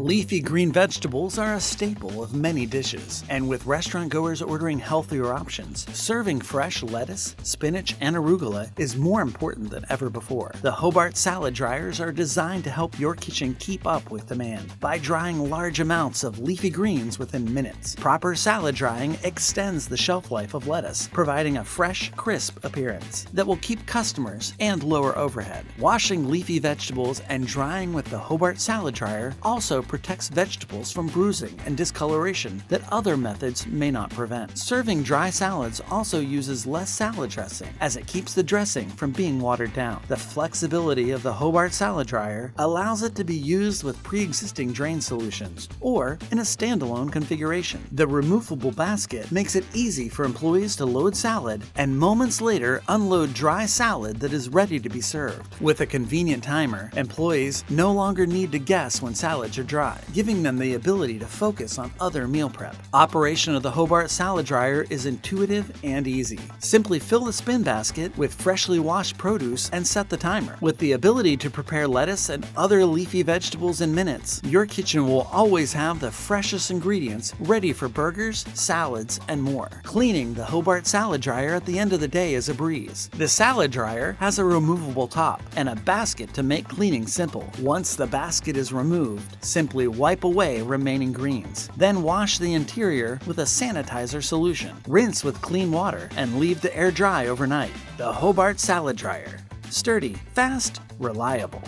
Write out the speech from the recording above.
Leafy green vegetables are a staple of many dishes, and with restaurant goers ordering healthier options, serving fresh lettuce, spinach, and arugula is more important than ever before. The Hobart salad dryers are designed to help your kitchen keep up with demand by drying large amounts of leafy greens within minutes. Proper salad drying extends the shelf life of lettuce, providing a fresh, crisp appearance that will keep customers and lower overhead. Washing leafy vegetables and drying with the Hobart salad dryer also protects vegetables from bruising and discoloration that other methods may not prevent. Serving dry salads also uses less salad dressing, as it keeps the dressing from being watered down. The flexibility of the Hobart salad dryer allows it to be used with pre-existing drain solutions or in a standalone configuration. The removable basket makes it easy for employees to load salad and moments later unload dry salad that is ready to be served. With a convenient timer, employees no longer need to guess when salads are dry, giving them the ability to focus on other meal prep. Operation of the Hobart salad dryer is intuitive and easy. Simply fill the spin basket with freshly washed produce and set the timer. With the ability to prepare lettuce and other leafy vegetables in minutes, your kitchen will always have the freshest ingredients ready for burgers, salads, and more. Cleaning the Hobart salad dryer at the end of the day is a breeze. The salad dryer has a removable top and a basket to make cleaning simple. Once the basket is removed, simply wipe away remaining greens. Then wash the interior with a sanitizer solution. Rinse with clean water and leave to air dry overnight. The Hobart salad dryer. Sturdy, fast, reliable.